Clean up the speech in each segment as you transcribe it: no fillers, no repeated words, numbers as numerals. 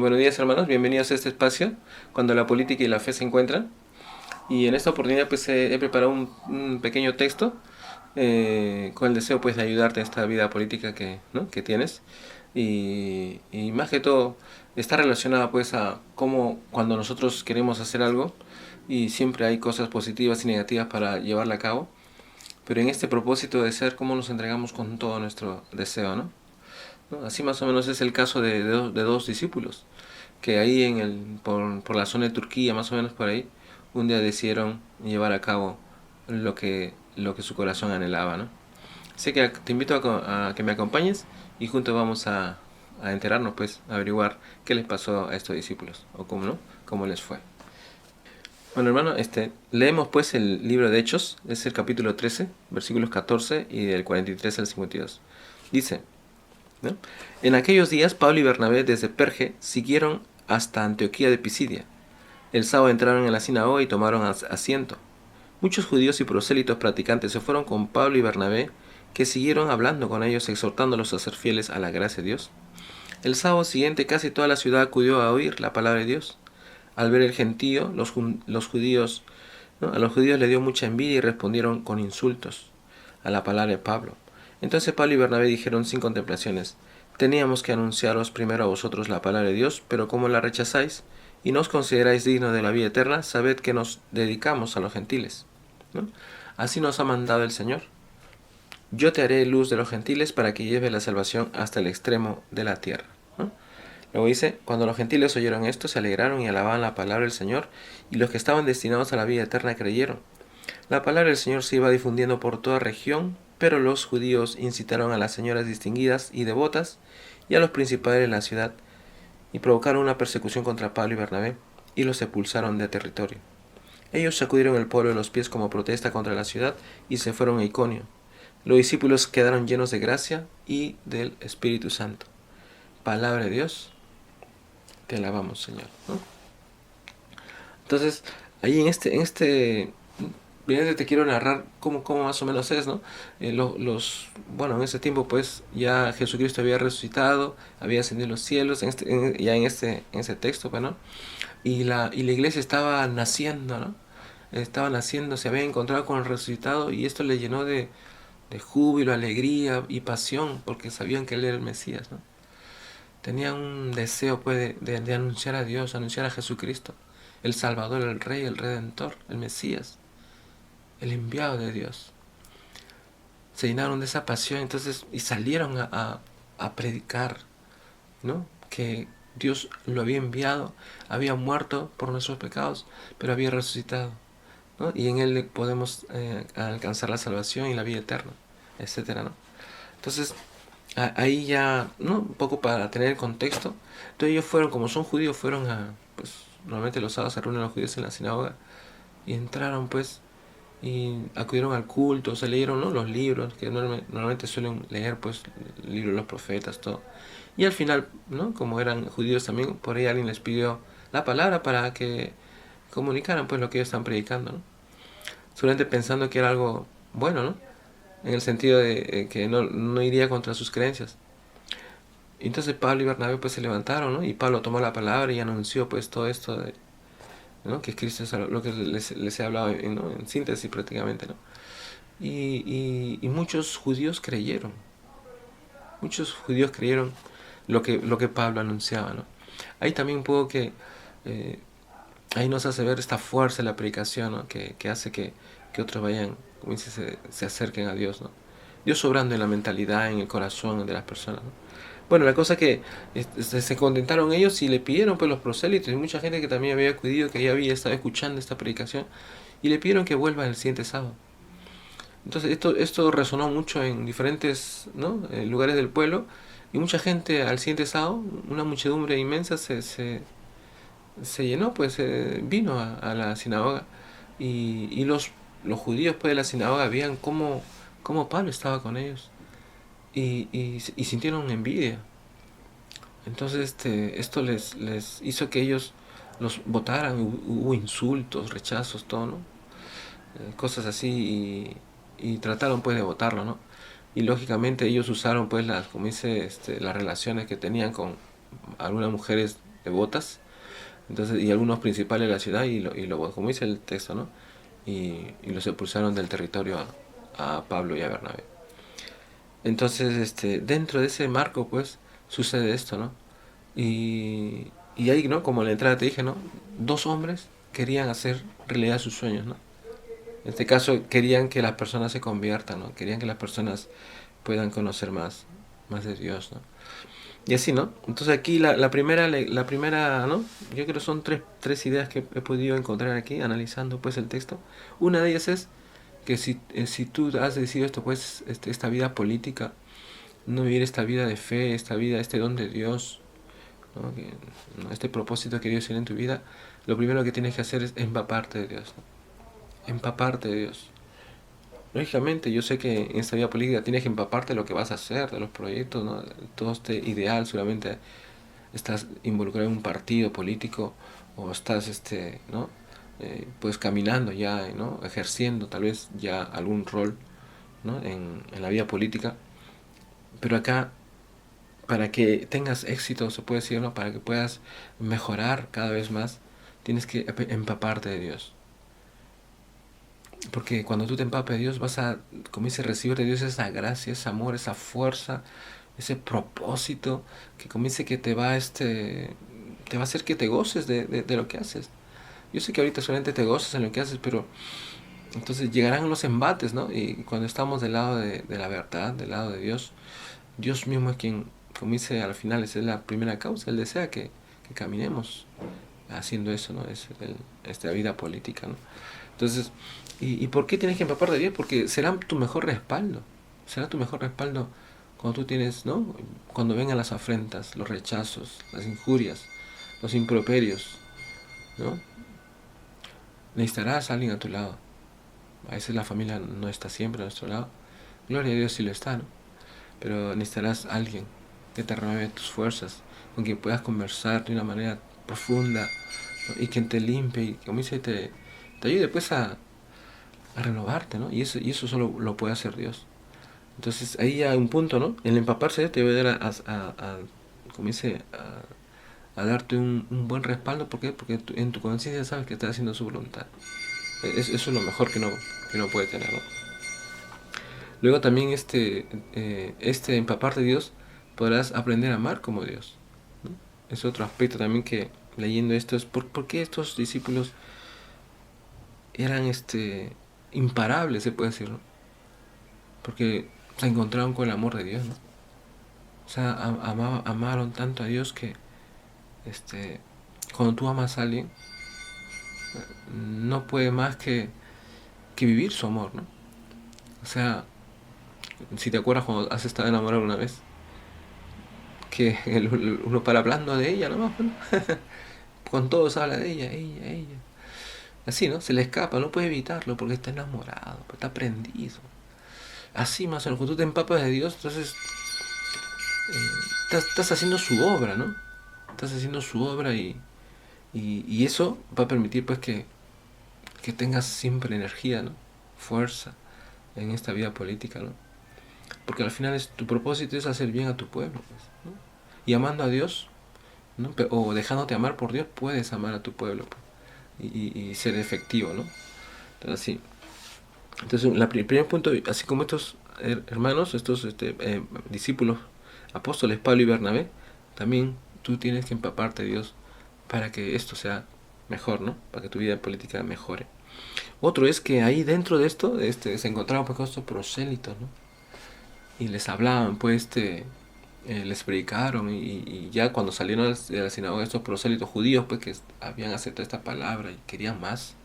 Buenos días, hermanos, bienvenidos a este espacio cuando la política y la fe se encuentran. Y en esta oportunidad pues he preparado un pequeño texto con el deseo pues de ayudarte en esta vida política que tienes. Y más que todo está relacionada pues a cómo cuando nosotros queremos hacer algo y siempre hay cosas positivas y negativas para llevarla a cabo, pero en este propósito de ser cómo nos entregamos con todo nuestro deseo, ¿no? Así más o menos es el caso de dos discípulos que ahí por la zona de Turquía, más o menos por ahí, un día decidieron llevar a cabo lo que su corazón anhelaba, ¿no? Así que te invito a que me acompañes y juntos vamos a enterarnos, pues, a averiguar qué les pasó a estos discípulos o cómo, ¿no? Cómo les fue. Bueno, hermano, leemos pues el libro de Hechos, es el capítulo 13, versículos 14 y del 43 al 52. Dice, ¿no? En aquellos días Pablo y Bernabé desde Perge siguieron hasta Antioquía de Pisidia. El sábado entraron en la sinagoga y tomaron asiento. Muchos judíos y prosélitos practicantes se fueron con Pablo y Bernabé, que siguieron hablando con ellos, exhortándolos a ser fieles a la gracia de Dios. El sábado siguiente casi toda la ciudad acudió a oír la palabra de Dios. Al ver el gentío, los judíos, ¿no? A los judíos les dio mucha envidia y respondieron con insultos a la palabra de Pablo. Entonces Pablo y Bernabé dijeron sin contemplaciones: teníamos que anunciaros primero a vosotros la palabra de Dios, pero como la rechazáis y no os consideráis dignos de la vida eterna, sabed que nos dedicamos a los gentiles, ¿no? Así nos ha mandado el Señor. Yo te haré luz de los gentiles para que lleve la salvación hasta el extremo de la tierra, ¿no? Luego dice, cuando los gentiles oyeron esto, se alegraron y alababan la palabra del Señor, y los que estaban destinados a la vida eterna creyeron. La palabra del Señor se iba difundiendo por toda región, pero los judíos incitaron a las señoras distinguidas y devotas y a los principales de la ciudad, y provocaron una persecución contra Pablo y Bernabé, y los expulsaron de territorio. Ellos sacudieron el polvo de los pies como protesta contra la ciudad, y se fueron a Iconio. Los discípulos quedaron llenos de gracia y del Espíritu Santo. Palabra de Dios, te alabamos, Señor, ¿no? Entonces, ahí bien, te quiero narrar cómo más o menos es, ¿no? Bueno, en ese tiempo pues ya Jesucristo había resucitado, había ascendido a los cielos, en ese texto, pues, ¿no? Y la iglesia estaba naciendo, ¿no? Estaba naciendo, se había encontrado con el resucitado y esto le llenó de júbilo, alegría y pasión porque sabían que Él era el Mesías, ¿no? Tenían un deseo pues de anunciar a Dios, anunciar a Jesucristo, el Salvador, el Rey, el Redentor, el Mesías, el enviado de Dios. Se llenaron de esa pasión entonces y salieron a predicar, ¿no? Que Dios lo había enviado, había muerto por nuestros pecados, pero había resucitado, ¿no? Y en Él podemos alcanzar la salvación y la vida eterna, etcétera, ¿no? Entonces, ahí ya, ¿no? Un poco para tener el contexto. Entonces ellos fueron, como son judíos, fueron pues, normalmente los sábados se reúnen los judíos en la sinagoga, y entraron, pues, y acudieron al culto, se leyeron, ¿no? Los libros, que normalmente suelen leer, pues, el libro de los profetas, todo. Y al final, ¿no? Como eran judíos también, por ahí alguien les pidió la palabra para que comunicaran, pues, lo que ellos están predicando, ¿no? Solamente pensando que era algo bueno, ¿no? En el sentido de que no iría contra sus creencias. Entonces Pablo y Bernabé pues se levantaron, ¿no? Y Pablo tomó la palabra y anunció pues todo esto ¿no? Que Cristo es lo que les he hablado, ¿no? En síntesis prácticamente, ¿no? Y muchos judíos creyeron. Muchos judíos creyeron lo que Pablo anunciaba, ¿no? Ahí también un poco que ahí nos hace ver esta fuerza de la predicación, ¿no? Que hace que otros vayan, como dice, se acerquen a Dios, ¿no? Dios obrando en la mentalidad, en el corazón de las personas, ¿no? Bueno, la cosa que se contentaron ellos y le pidieron pues los prosélitos y mucha gente que también había acudido, que ya había estado escuchando esta predicación, y le pidieron que vuelva el siguiente sábado. Entonces esto resonó mucho en diferentes, ¿no? Lugares del pueblo, y mucha gente al siguiente sábado, una muchedumbre inmensa se llenó, pues vino a la sinagoga, y los judíos pues de la sinagoga veían cómo Pablo estaba con ellos, y sintieron envidia. Entonces esto les hizo que ellos los votaran, hubo insultos, rechazos, todo, ¿no? Cosas así, y trataron pues de votarlo, ¿no? Y lógicamente ellos usaron pues como dice, las relaciones que tenían con algunas mujeres botas. Entonces, y algunos principales de la ciudad, como dice el texto, ¿no? Y los expulsaron del territorio a Pablo y a Bernabé. Entonces, dentro de ese marco, pues, sucede esto, ¿no? Y ahí, ¿no? Como en la entrada te dije, ¿no? Dos hombres querían hacer realidad sus sueños, ¿no? En este caso, querían que las personas se conviertan, ¿no? Querían que las personas puedan conocer más de Dios, ¿no? Y así, ¿no? Entonces aquí la primera, ¿no? Yo creo que son tres ideas que he podido encontrar aquí, analizando pues el texto. Una de ellas es que si tú has decidido esto, pues, esta vida política, no vivir esta vida de fe, esta vida, este don de Dios, ¿no? ¿No? Este propósito que Dios tiene en tu vida, lo primero que tienes que hacer es empaparte de Dios, ¿no? Empaparte de Dios. Lógicamente, yo sé que en esta vida política tienes que empaparte de lo que vas a hacer, de los proyectos, ¿no? Todo este ideal, seguramente estás involucrado en un partido político o estás, ¿no? Pues caminando ya, ¿no? Ejerciendo tal vez ya algún rol, ¿no? En la vida política. Pero acá, para que tengas éxito, se puede decir, ¿no? Para que puedas mejorar cada vez más, tienes que empaparte de Dios. Porque cuando tú te empapes de Dios, vas a, como dice, recibir de Dios esa gracia, ese amor, esa fuerza, ese propósito, que como dice que te va a hacer que te goces de lo que haces. Yo sé que ahorita solamente te goces en lo que haces, pero entonces llegarán los embates, ¿no? Y cuando estamos del lado de la verdad, del lado de Dios, Dios mismo es quien, como dice al final, esa es la primera causa. Él desea que caminemos haciendo eso, ¿no? Esta vida política, ¿no? Entonces, ¿y por qué tienes que empapar de Dios? Porque será tu mejor respaldo. Será tu mejor respaldo cuando tú tienes, ¿no? Cuando vengan las afrentas, los rechazos, las injurias, los improperios, ¿no? Necesitarás a alguien a tu lado. A veces la familia no está siempre a nuestro lado. Gloria a Dios si lo está, ¿no? Pero necesitarás a alguien que te renueve tus fuerzas, con quien puedas conversar de una manera profunda, ¿no? Y quien te limpie y como dice, te ayude pues a renovarte, ¿no? Y eso solo lo puede hacer Dios. Entonces ahí ya hay un punto, ¿no? El empaparse te va a ayudar como dice, a darte un buen respaldo. ¿Por qué? Porque en tu conciencia sabes que estás haciendo su voluntad. Eso es lo mejor que no puede tener, ¿no? Luego también empaparte de Dios, podrás aprender a amar como Dios, ¿no? Es otro aspecto también que leyendo esto es por qué estos discípulos eran imparables, se puede decir, ¿no? Porque se encontraron con el amor de Dios, ¿no? O sea, amaron tanto a Dios que cuando tú amas a alguien, no puede más que vivir su amor, ¿no? O sea, si te acuerdas cuando has estado enamorado una vez, que uno para hablando de ella nomás, ¿no? Con todos habla de ella, ella, ella. Así, ¿no? Se le escapa, no puede evitarlo porque está enamorado, porque está prendido. Así más o menos, cuando tú te empapas de Dios, entonces estás haciendo su obra, ¿no? Estás haciendo su obra y eso va a permitir pues que tengas siempre energía, ¿no? Fuerza en esta vida política, ¿no? Porque al final tu propósito es hacer bien a tu pueblo, pues, ¿no? Y amando a Dios, ¿no? O dejándote amar por Dios, puedes amar a tu pueblo, pues, y ser efectivo, ¿no? Entonces, sí. Entonces, el primer punto, así como estos hermanos, estos discípulos, apóstoles Pablo y Bernabé, también tú tienes que empaparte de Dios para que esto sea mejor, ¿no? Para que tu vida política mejore. Otro es que ahí dentro de esto se encontraban pues con estos prosélitos, ¿no? Y les hablaban, pues les predicaron y ya cuando salieron de la sinagoga estos prosélitos judíos pues que habían aceptado esta palabra y querían más,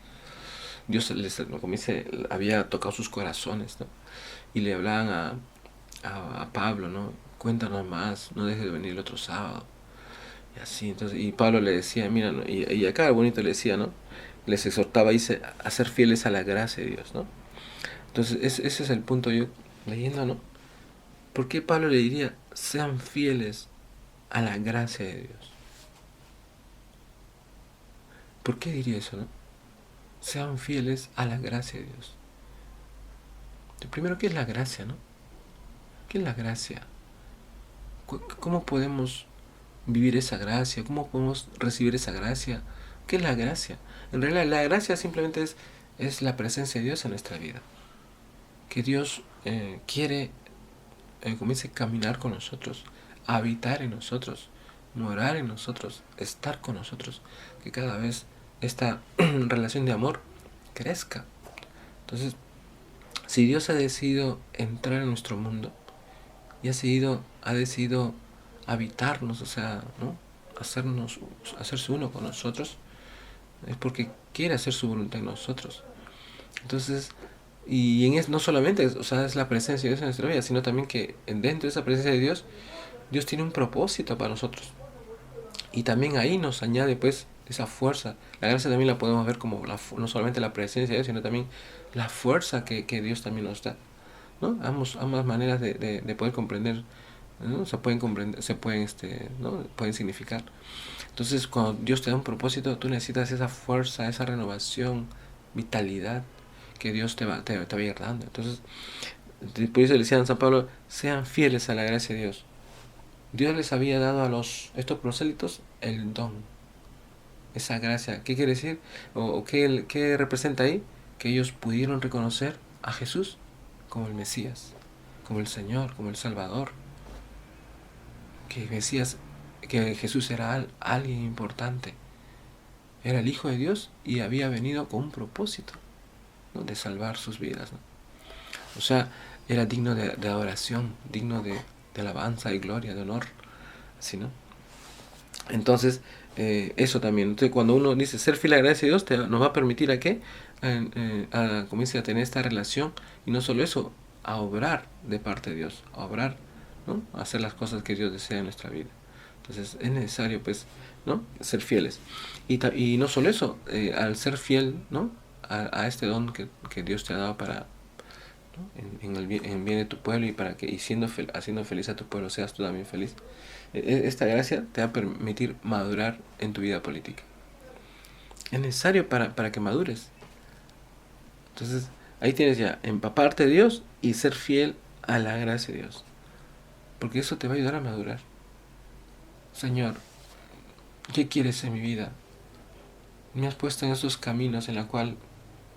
Dios como dice, había tocado sus corazones, ¿no? Y le hablaban a Pablo, ¿no? Cuéntanos más, no dejes de venir el otro sábado. Y así, entonces, y Pablo le decía, mira, ¿no? Y acá el bonito le decía, ¿no? Les exhortaba a ser fieles a la gracia de Dios, ¿no? Entonces, ese es el punto yo leyendo, ¿no? ¿Por qué Pablo le diría, sean fieles a la gracia de Dios? ¿Por qué diría eso, no? Sean fieles a la gracia de Dios. Primero, ¿qué es la gracia, no? ¿Qué es la gracia? ¿Cómo podemos vivir esa gracia? ¿Cómo podemos recibir esa gracia? ¿Qué es la gracia? En realidad la gracia simplemente es la presencia de Dios en nuestra vida. Que Dios quiere comience a caminar con nosotros, a habitar en nosotros, morar en nosotros, estar con nosotros. Que cada vez esta relación de amor crezca. Entonces, si Dios ha decidido entrar en nuestro mundo y ha decidido habitarnos, o sea, ¿no? Hacerse uno con nosotros, es porque quiere hacer su voluntad en nosotros. Entonces, no solamente, o sea, es la presencia de Dios en nuestra vida, sino también que dentro de esa presencia de Dios, Dios tiene un propósito para nosotros. Y también ahí nos añade pues esa fuerza. La gracia también la podemos ver como no solamente la presencia de Dios, sino también la fuerza que Dios también nos da, ¿no? Ambas maneras de poder comprender, ¿no? Se pueden comprender, ¿no? Pueden significar. Entonces, cuando Dios te da un propósito, tú necesitas esa fuerza, esa renovación, vitalidad que Dios te va a ir dando. Entonces, por eso le decían a San Pablo, sean fieles a la gracia de Dios. Dios les había dado a estos prosélitos el don, esa gracia. ¿Qué quiere decir? ¿O qué representa ahí? Que ellos pudieron reconocer a Jesús como el Mesías, como el Señor, como el Salvador. Que Jesús era alguien importante. Era el Hijo de Dios y había venido con un propósito, ¿no? De salvar sus vidas, ¿no? O sea, era digno de adoración, digno de alabanza y gloria, de honor, ¿sí, no? Entonces, eso también. Entonces, cuando uno dice ser fiel a la gracia de Dios, nos va a permitir a qué? Comience a tener esta relación, y no solo eso, a obrar de parte de Dios, a obrar, ¿no? A hacer las cosas que Dios desea en nuestra vida. Entonces, es necesario, pues, ¿no? Ser fieles. Y no solo eso, al ser fiel, ¿no? A este don que Dios te ha dado para, ¿no? en el bien de tu pueblo, y para que haciendo feliz a tu pueblo seas tú también feliz. Esta gracia te va a permitir madurar en tu vida política. Es necesario para que madures. Entonces, ahí tienes ya empaparte de Dios y ser fiel a la gracia de Dios, porque eso te va a ayudar a madurar. Señor, ¿qué quieres en mi vida? Me has puesto en estos caminos en la cual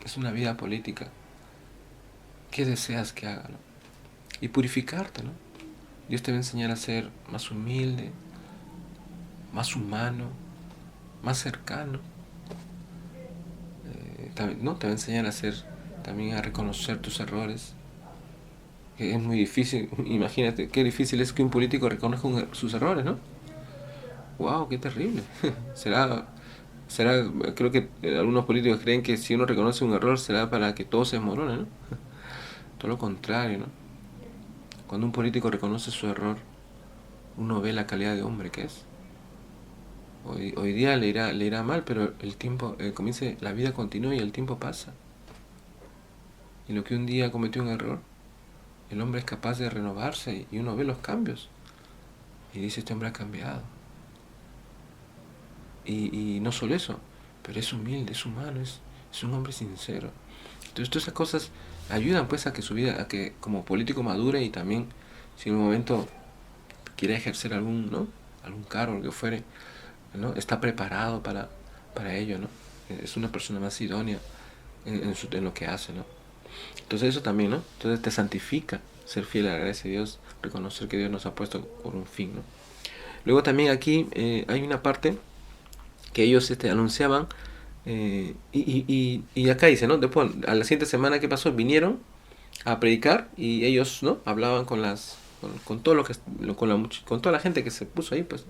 es una vida política. ¿Qué deseas que haga, no? Y purificarte, ¿no? Dios te va a enseñar a ser más humilde, más humano, más cercano, ¿no? Te va a enseñar también a reconocer tus errores, que es muy difícil. Imagínate qué difícil es que un político reconozca sus errores, ¿no? ¡Wow! ¡Qué terrible! será Creo que algunos políticos creen que si uno reconoce un error será para que todo se desmorone, ¿no? Todo lo contrario, ¿no? Cuando un político reconoce su error, uno ve la calidad de hombre que es. Hoy día le irá mal, pero el tiempo la vida continúa y el tiempo pasa. Y lo que un día cometió un error, el hombre es capaz de renovarse, y uno ve los cambios y dice, este hombre ha cambiado. Y no solo eso, pero es humilde, es humano, es un hombre sincero. Entonces todas esas cosas ayudan pues a que su vida, a que como político madure, y también si en un momento quiere ejercer algún cargo, lo que fuere, ¿no? Está preparado para ello, ¿no? Es una persona más idónea en lo que hace, ¿no? Entonces eso también, ¿no? Entonces te santifica ser fiel a la gracia de Dios, reconocer que Dios nos ha puesto por un fin, ¿no? Luego también aquí hay una parte que ellos anunciaban, y acá dice, ¿no? Después, a la siguiente semana, ¿qué pasó? Vinieron a predicar, y ellos, ¿no? Hablaban con todo con toda la gente que se puso ahí, pues.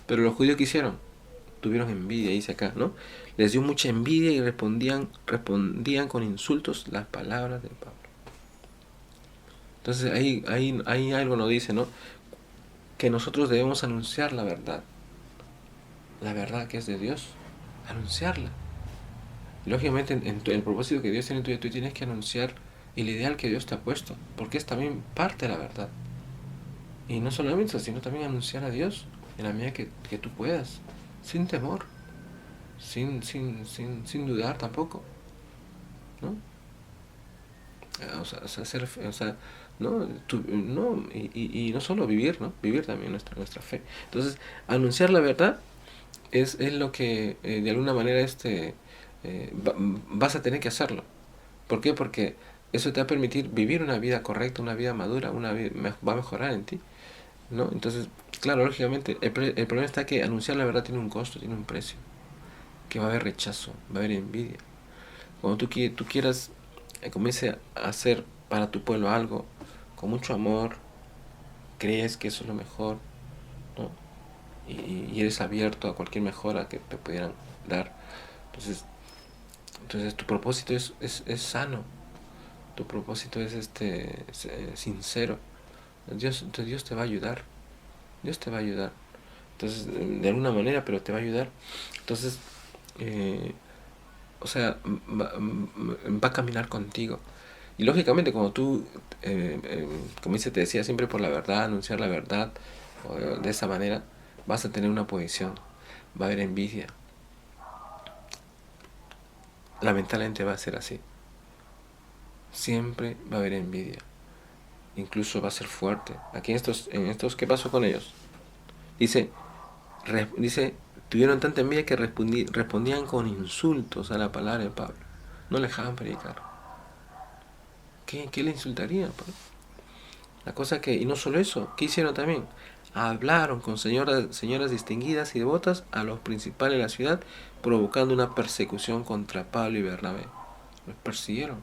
Pero los judíos, ¿qué hicieron? Tuvieron envidia, dice acá, ¿no? Les dio mucha envidia y respondían con insultos las palabras de Pablo. Entonces ahí algo nos dice, ¿no? Que nosotros debemos anunciar la verdad que es de Dios, anunciarla. Y lógicamente el propósito que Dios tiene en tu vida, tú tienes que anunciar el ideal que Dios te ha puesto, porque es también parte de la verdad. Y no solamente eso, sino también anunciar a Dios en la medida que tú puedas, sin temor, sin dudar tampoco, ¿no? o sea, ¿no? No, y no solo vivir, ¿no? Vivir también nuestra fe. Entonces, anunciar la verdad es lo que de alguna manera vas a tener que hacerlo. ¿Por qué? Porque eso te va a permitir vivir una vida correcta, una vida madura, va a mejorar en ti, ¿no? Entonces, claro, lógicamente, el problema está que anunciar la verdad tiene un costo, tiene un precio, que va a haber rechazo, va a haber envidia. Cuando tú quieras comience a hacer para tu pueblo algo con mucho amor, crees que eso es lo mejor, ¿no? Y eres abierto a cualquier mejora que te pudieran dar. Entonces, entonces tu propósito es sano, tu propósito es sincero. Entonces Dios te va a ayudar, Dios te va a ayudar. Entonces, de alguna manera, pero te va a ayudar. Entonces, eh, o sea, va a caminar contigo. Y lógicamente, cuando tú, como te decía, siempre por la verdad, anunciar la verdad, de esa manera, vas a tener una posición, va a haber envidia. Lamentablemente va a ser así. Siempre va a haber envidia. Incluso va a ser fuerte. Aquí en estos ¿qué pasó con ellos? Dice, dice, tuvieron tanta envidia que respondían con insultos a la palabra de Pablo. No le dejaban predicar. ¿Qué le insultarían? La cosa que, y no solo eso, ¿qué hicieron también? Hablaron con señoras distinguidas y devotas a los principales de la ciudad, provocando una persecución contra Pablo y Bernabé. Los persiguieron.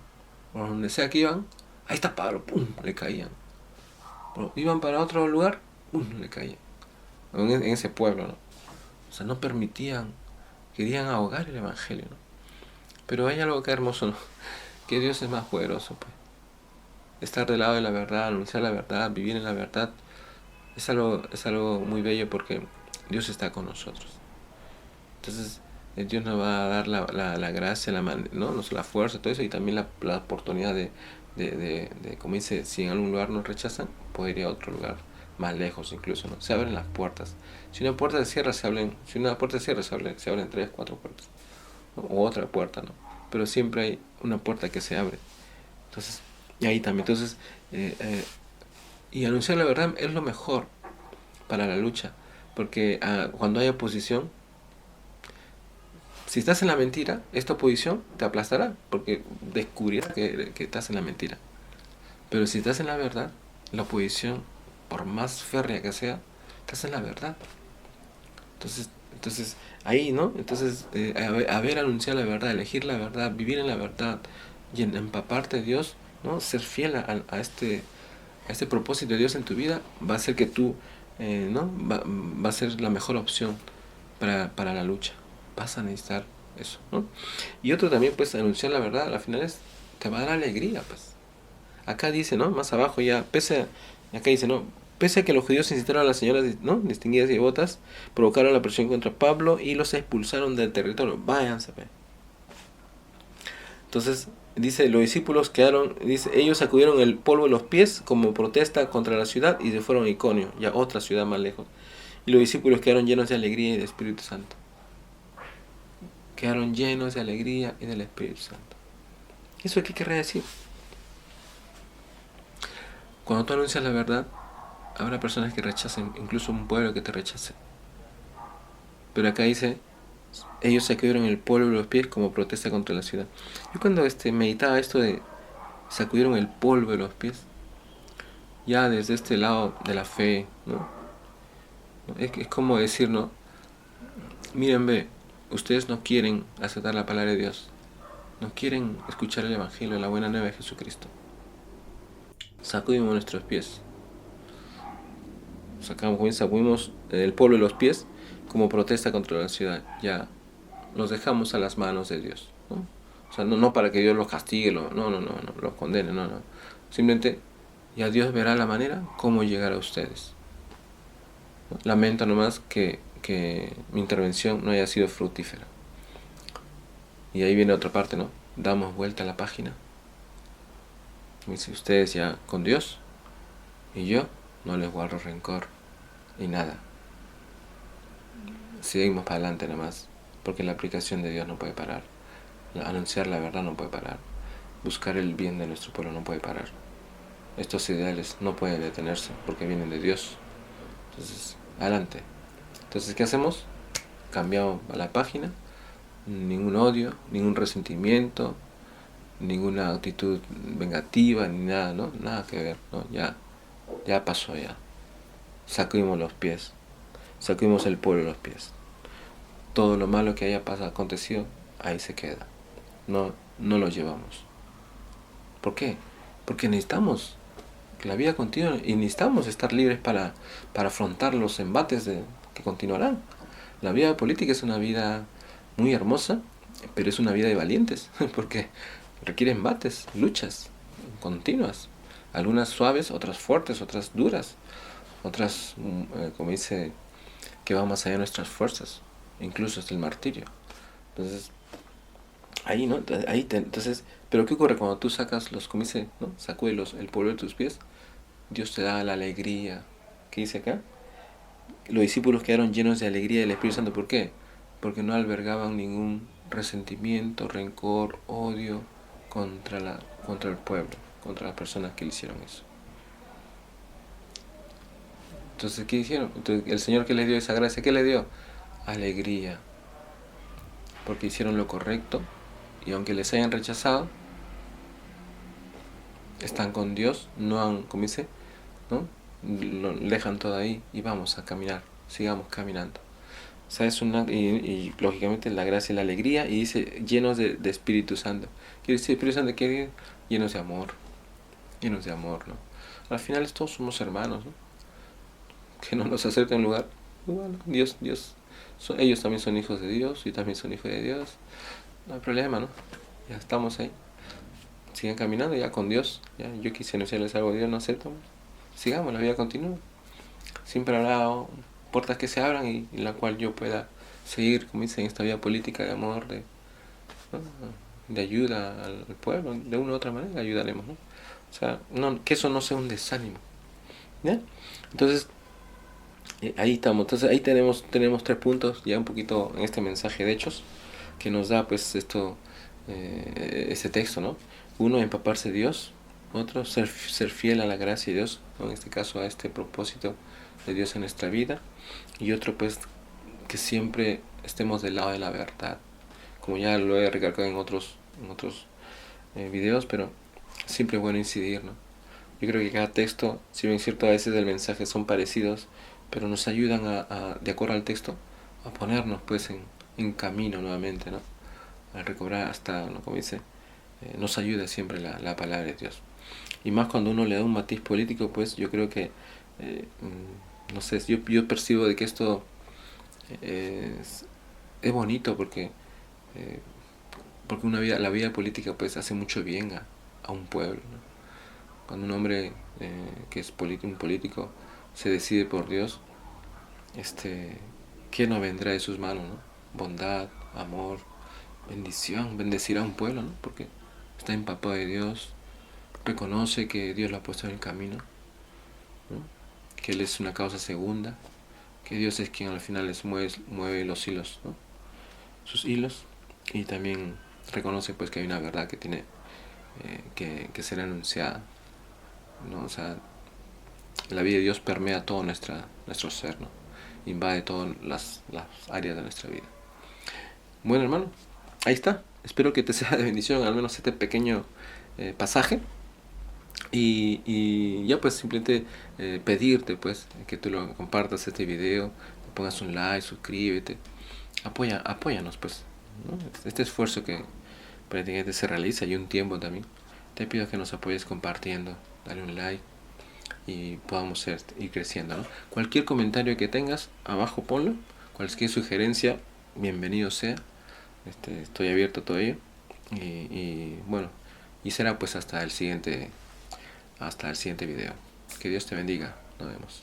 Por donde sea que iban, ahí está Pablo, ¡pum!, le caían. Iban para otro lugar, ¡pum!, le caían. En ese pueblo, ¿no? O sea, no permitían, querían ahogar el evangelio, ¿no? Pero hay algo que hermoso, ¿no? Que Dios es más poderoso, pues. Estar del lado de la verdad, anunciar la verdad, vivir en la verdad, es algo muy bello porque Dios está con nosotros. Entonces, Dios nos va a dar la gracia, ¿no? La fuerza, todo eso, y también la oportunidad como dice, si en algún lugar nos rechazan, poder ir a otro lugar, más lejos incluso, ¿no? Se abren las puertas. Si una puerta se cierra, si una puerta se cierra, se abren 3, 4 puertas, ¿no? O otra puerta, ¿no? Pero siempre hay una puerta que se abre. Entonces, y ahí también, entonces, y anunciar la verdad es lo mejor para la lucha, porque cuando hay oposición, si estás en la mentira, esta oposición te aplastará, porque descubrirá que estás en la mentira. Pero si estás en la verdad, la oposición, por más férrea que sea, estás en la verdad. Entonces ahí, ¿no? Entonces, haber anunciado la verdad, elegir la verdad, vivir en la verdad y empaparte de Dios, ¿no? Ser fiel a este propósito de Dios en tu vida, va a hacer que tú, ¿no? Va a ser la mejor opción para la lucha. Vas a necesitar eso, ¿no? Y otro también, pues, anunciar la verdad, al final te va a dar alegría, pues. Acá dice, ¿no? Más abajo ya, acá dice, ¿no? Pese a que los judíos incitaron a las señoras, ¿no?, distinguidas y devotas, provocaron la presión contra Pablo y los expulsaron del territorio. Váyanse, pe. Entonces, dice, los discípulos dice, ellos sacudieron el polvo de los pies como protesta contra la ciudad y se fueron a Iconio, ya otra ciudad más lejos. Y los discípulos quedaron llenos de alegría y del Espíritu Santo. Quedaron llenos de alegría y del Espíritu Santo. ¿Eso qué querría decir? Cuando tú anuncias la verdad, habrá personas que rechacen, incluso un pueblo que te rechace. Pero acá dice, ellos sacudieron el polvo de los pies como protesta contra la ciudad. Yo cuando meditaba esto de sacudieron el polvo de los pies, ya desde este lado de la fe, ¿no? Es como decir, ¿no? Miren, ve, ustedes no quieren aceptar la palabra de Dios, no quieren escuchar el Evangelio, la buena nueva de Jesucristo. Sacudimos nuestros pies, sacudimos el polvo de los pies como protesta contra la ciudad. Ya los dejamos a las manos de Dios, ¿no? O sea, no para que Dios los castigue, no, los condene, no. Simplemente ya Dios verá la manera cómo llegar a ustedes. ¿No? Lamento nomás que mi intervención no haya sido fructífera. Y ahí viene otra parte, ¿no? Damos vuelta a la página. Dice, ustedes ya con Dios y yo no les guardo rencor y nada. Seguimos para adelante nomás, porque la aplicación de Dios no puede parar. Anunciar la verdad no puede parar. buscar el bien de nuestro pueblo no puede parar. Estos ideales no pueden detenerse porque vienen de Dios. Entonces, adelante. Entonces, ¿qué hacemos? Cambiamos a la página. Ningún odio, ningún resentimiento, ninguna actitud vengativa, ni nada, ¿no? Nada que ver, ¿no? Ya pasó ya. Sacudimos los pies. Sacudimos el pueblo de los pies. Todo lo malo que haya pasado, acontecido, ahí se queda. No lo llevamos. ¿Por qué? Porque necesitamos que la vida continúe y necesitamos estar libres para afrontar los embates que continuarán. La vida política es una vida muy hermosa, pero es una vida de valientes, porque requiere embates, luchas continuas. Algunas suaves, otras fuertes, otras duras, otras, como dice, que van más allá de nuestras fuerzas, incluso hasta el martirio. Entonces, ahí, ¿no? Entonces, pero ¿qué ocurre cuando tú sacas los, como dice, ¿no? Sacude el polvo de tus pies? Dios te da la alegría. ¿Qué dice acá? Los discípulos quedaron llenos de alegría del Espíritu Santo. ¿Por qué? Porque no albergaban ningún resentimiento, rencor, odio contra el pueblo, contra las personas que le hicieron eso. Entonces, ¿qué hicieron? Entonces, el Señor que les dio esa gracia, ¿qué le dio? Alegría. Porque hicieron lo correcto y aunque les hayan rechazado, están con Dios, no han, como dice, ¿no? Lo dejan todo ahí y vamos a caminar, sigamos caminando. O sea, y lógicamente la gracia y la alegría, y dice llenos de Espíritu Santo. Quiere decir Espíritu Santo, que llenos de amor, ¿no? Al final todos somos hermanos, ¿no? Que no nos acepten un lugar. Bueno, Dios, ellos también son hijos de Dios y también son hijos de Dios. No hay problema, ¿no? Ya estamos ahí. Sigan caminando ya con Dios. Ya, yo quise anunciarles algo, Dios no acepta. Sigamos, la vida continúa. Siempre habrá puertas que se abran y en la cual yo pueda seguir, como dicen, esta vida política de amor, ¿no? De ayuda al pueblo, de una u otra manera ayudaremos, ¿no? O sea, que eso no sea un desánimo, ¿ya? Entonces, ahí estamos. Entonces, ahí tenemos 3 puntos, ya un poquito en este mensaje de Hechos, que nos da, pues, este texto, ¿no? Uno, empaparse de Dios. Otro, ser fiel a la gracia de Dios, ¿no? En este caso a este propósito de Dios en nuestra vida. Y otro, pues, que siempre estemos del lado de la verdad, como ya lo he recalcado en otros videos, pero siempre es bueno incidir, ¿no? Yo creo que cada texto, si bien es cierto, a veces el mensaje son parecidos, pero nos ayudan de acuerdo al texto, a ponernos, pues, en camino nuevamente, ¿no? A recobrar hasta, ¿no? Como dice, nos ayuda siempre la palabra de Dios. Y más cuando uno le da un matiz político, pues yo creo que, no sé, yo percibo de que esto es bonito eh, porque la vida política, pues, hace mucho bien a un pueblo, ¿no? Cuando un hombre que es un político se decide por Dios, ¿qué no vendrá de sus manos, no? Bondad, amor, bendición, bendecirá a un pueblo, ¿no? Porque está empapado de Dios, reconoce que Dios lo ha puesto en el camino, ¿no? Que Él es una causa segunda, que Dios es quien al final les mueve los hilos, ¿no? Sus hilos, y también reconoce, pues, que hay una verdad que tiene que ser anunciada, ¿no? O sea, la vida de Dios permea todo nuestro ser, ¿no? Invade todas las áreas de nuestra vida. Bueno, hermano, ahí está. Espero que te sea de bendición al menos este pequeño pasaje. Y ya, pues, simplemente pedirte, pues, que tú lo compartas este video, pongas un like, suscríbete, apóyanos, pues, ¿no? Este esfuerzo que prácticamente se realiza y un tiempo también, te pido que nos apoyes compartiendo, dale un like y podamos ir creciendo, ¿no? Cualquier comentario que tengas, abajo ponlo. Cualquier sugerencia, bienvenido sea. Estoy abierto a todo ello. Bueno, y será, pues, hasta el siguiente video. Que Dios te bendiga. Nos vemos.